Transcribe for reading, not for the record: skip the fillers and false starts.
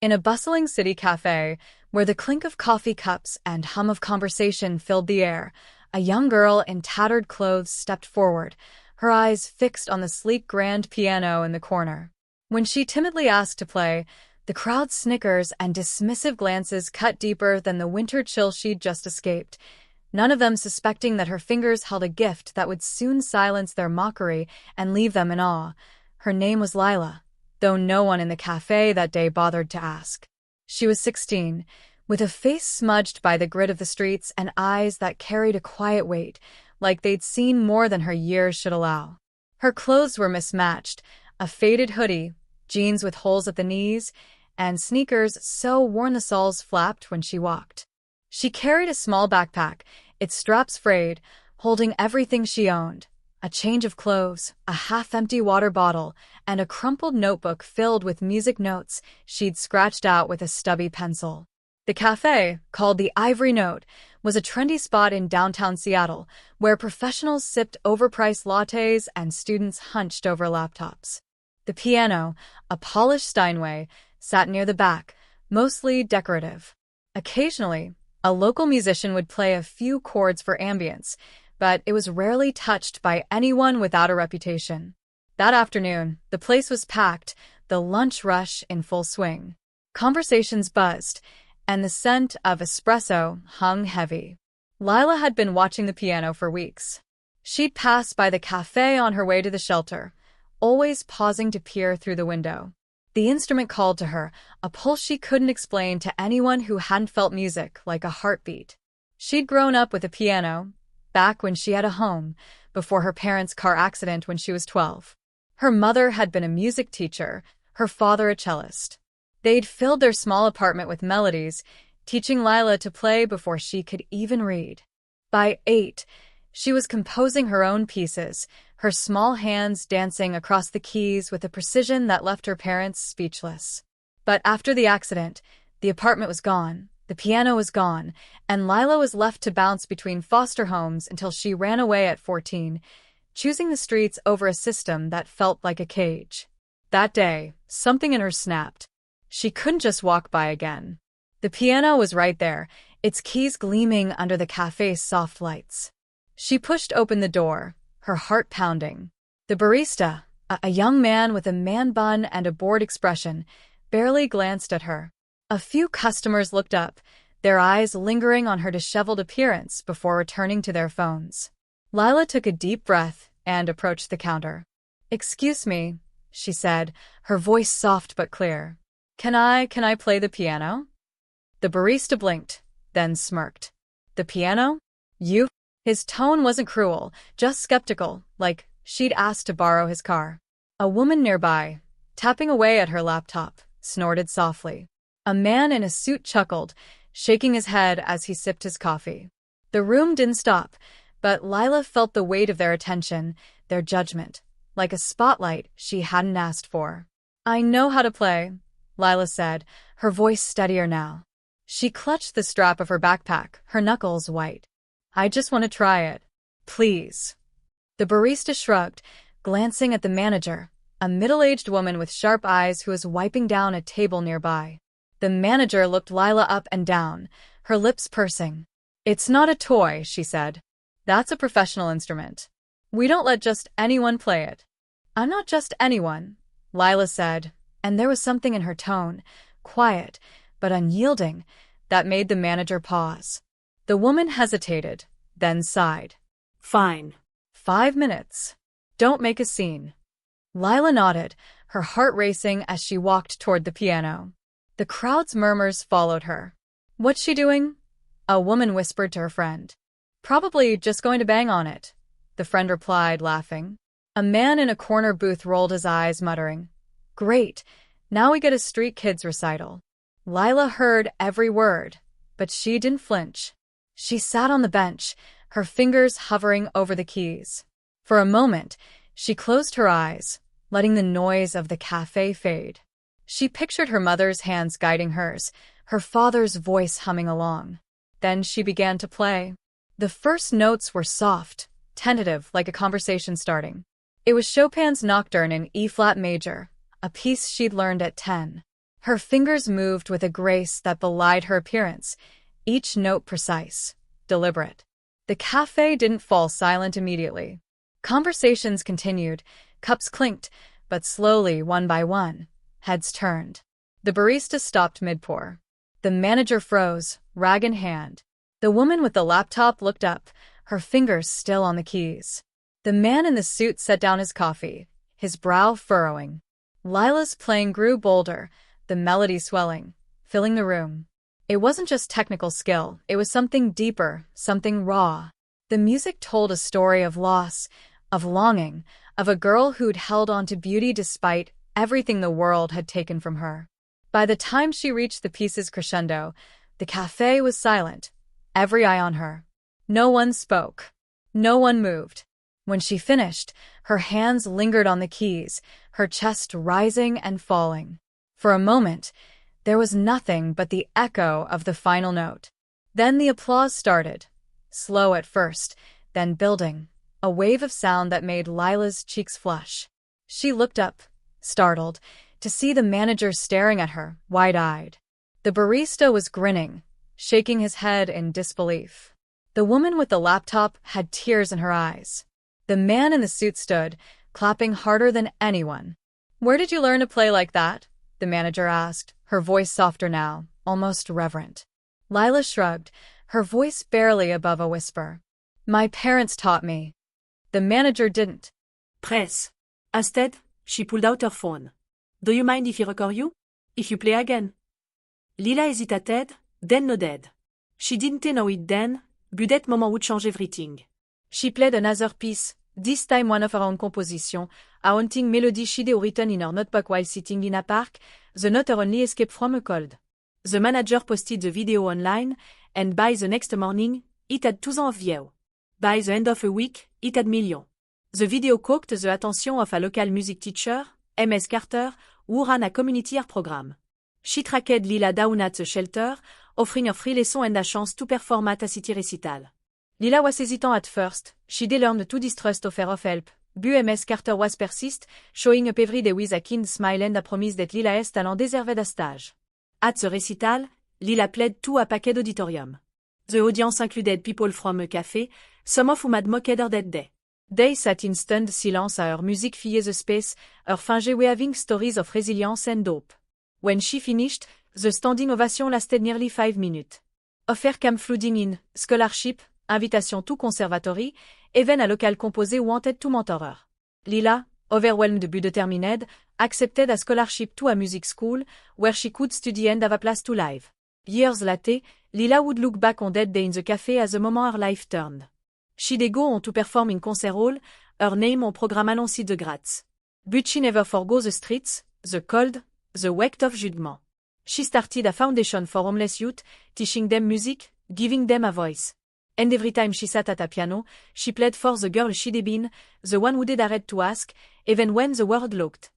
In a bustling city cafe, where the clink of coffee cups and hum of conversation filled the air, a young girl in tattered clothes stepped forward, her eyes fixed on the sleek grand piano in the corner. When she timidly asked to play, the crowd's snickers and dismissive glances cut deeper than the winter chill she'd just escaped, none of them suspecting that her fingers held a gift that would soon silence their mockery and leave them in awe. Her name was Lila, though no one in the cafe that day bothered to ask. She was 16, with a face smudged by the grit of the streets and eyes that carried a quiet weight, like they'd seen more than her years should allow. Her clothes were mismatched, a faded hoodie, jeans with holes at the knees, and sneakers so worn the soles flapped when she walked. She carried a small backpack, its straps frayed, holding everything she owned: a change of clothes, a half-empty water bottle, and a crumpled notebook filled with music notes she'd scratched out with a stubby pencil. The cafe, called the Ivory Note, was a trendy spot in downtown Seattle, where professionals sipped overpriced lattes and students hunched over laptops. The piano, a polished Steinway, sat near the back, mostly decorative. Occasionally, a local musician would play a few chords for ambience, but it was rarely touched by anyone without a reputation. That afternoon, the place was packed, the lunch rush in full swing. Conversations buzzed, and the scent of espresso hung heavy. Lila had been watching the piano for weeks. She'd pass by the cafe on her way to the shelter, always pausing to peer through the window. The instrument called to her, a pulse she couldn't explain to anyone who hadn't felt music like a heartbeat. She'd grown up with a piano, back when she had a home, before her parents' car accident when she was 12. Her mother had been a music teacher, her father a cellist. They'd filled their small apartment with melodies, teaching Lila to play before she could even read. By 8, she was composing her own pieces, her small hands dancing across the keys with a precision that left her parents speechless. But after the accident, the apartment was gone, the piano was gone, and Lila was left to bounce between foster homes until she ran away at 14, choosing the streets over a system that felt like a cage. That day, something in her snapped. She couldn't just walk by again. The piano was right there, its keys gleaming under the cafe's soft lights. She pushed open the door, her heart pounding. The barista, a young man with a man bun and a bored expression, barely glanced at her. A few customers looked up, their eyes lingering on her disheveled appearance before returning to their phones. Lila took a deep breath and approached the counter. "Excuse me," she said, her voice soft but clear. Can I play the piano?" The barista blinked, then smirked. "The piano? You?" His tone wasn't cruel, just skeptical, like she'd asked to borrow his car. A woman nearby, tapping away at her laptop, snorted softly. A man in a suit chuckled, shaking his head as he sipped his coffee. The room didn't stop, but Lila felt the weight of their attention, their judgment, like a spotlight she hadn't asked for. "I know how to play," Lila said, her voice steadier now. She clutched the strap of her backpack, her knuckles white. "I just want to try it. Please." The barista shrugged, glancing at the manager, a middle-aged woman with sharp eyes who was wiping down a table nearby. The manager looked Lila up and down, her lips pursing. "It's not a toy," she said. "That's a professional instrument. We don't let just anyone play it." "I'm not just anyone," Lila said, and there was something in her tone, quiet but unyielding, that made the manager pause. The woman hesitated, then sighed. "Fine. 5 minutes. Don't make a scene." Lila nodded, her heart racing as she walked toward the piano. The crowd's murmurs followed her. "What's she doing?" a woman whispered to her friend. "Probably just going to bang on it," the friend replied, laughing. A man in a corner booth rolled his eyes, muttering, "Great, now we get a street kids recital." Lila heard every word, but she didn't flinch. She sat on the bench, her fingers hovering over the keys. For a moment, she closed her eyes, letting the noise of the cafe fade. She pictured her mother's hands guiding hers, her father's voice humming along. Then she began to play. The first notes were soft, tentative, like a conversation starting. It was Chopin's Nocturne in E-flat major, a piece she'd learned at 10. Her fingers moved with a grace that belied her appearance, each note precise, deliberate. The cafe didn't fall silent immediately. Conversations continued, cups clinked, but slowly, one by one, heads turned. The barista stopped mid-pour. The manager froze, rag in hand. The woman with the laptop looked up, her fingers still on the keys. The man in the suit set down his coffee, his brow furrowing. Lila's playing grew bolder, the melody swelling, filling the room. It wasn't just technical skill, it was something deeper, something raw. The music told a story of loss, of longing, of a girl who'd held on to beauty despite everything the world had taken from her. By the time she reached the piece's crescendo, the cafe was silent, every eye on her. No one spoke. No one moved. When she finished, her hands lingered on the keys, her chest rising and falling. For a moment, there was nothing but the echo of the final note. Then the applause started, slow at first, then building, a wave of sound that made Lila's cheeks flush. She looked up, startled, to see the manager staring at her, wide-eyed. The barista was grinning, shaking his head in disbelief. The woman with the laptop had tears in her eyes. The man in the suit stood, clapping harder than anyone. "Where did you learn to play like that?" the manager asked, her voice softer now, almost reverent. Lila shrugged, her voice barely above a whisper. "My parents taught me." The manager didn't. Press. Instead, she pulled out her phone. "Do you mind if I record you? If you play again?" Lila hesitated, then nodded. She didn't know it then, but that moment would change everything. She played another piece, this time one of her own composition, a haunting melody she'd written in her notebook while sitting in a park, the note her only escape from a cold. The manager posted the video online, and by the next morning, it had thousands of views. By the end of a week, it had millions. The video caught the attention of a local music teacher, Ms. Carter, who ran a community art program. She tracked Lila down at the shelter, offering her free lesson and a chance to perform at a city recital. Lila was hesitant at first, she'd learned to distrust offer of help, but Ms. Carter was persist, showing up every day with a kind smile and a promise that Lila's talent deserved a stage. At the recital, Lila played to a packed auditorium. The audience included people from a cafe, some of whom had mocked her that day. They sat in stunned silence as her music filled the space, her fingers waving stories of resilience and hope. When she finished, the standing ovation lasted nearly 5 minutes. Offers came flooding in, scholarship, invitation to conservatory, even a local composer who wanted to mentor her. Lila, overwhelmed but determined, accepted a scholarship to a music school, where she could study and have a place to live. Years later, Lila would look back on that day in the cafe as the moment her life turned. She'd go on to perform in concert hall, her name on programme annonced de gratis. But she never forgot the streets, the cold, the weight of judgment. She started a foundation for homeless youth, teaching them music, giving them a voice. And every time she sat at a piano, she played for the girl she'd been, the one who dared to ask, even when the world looked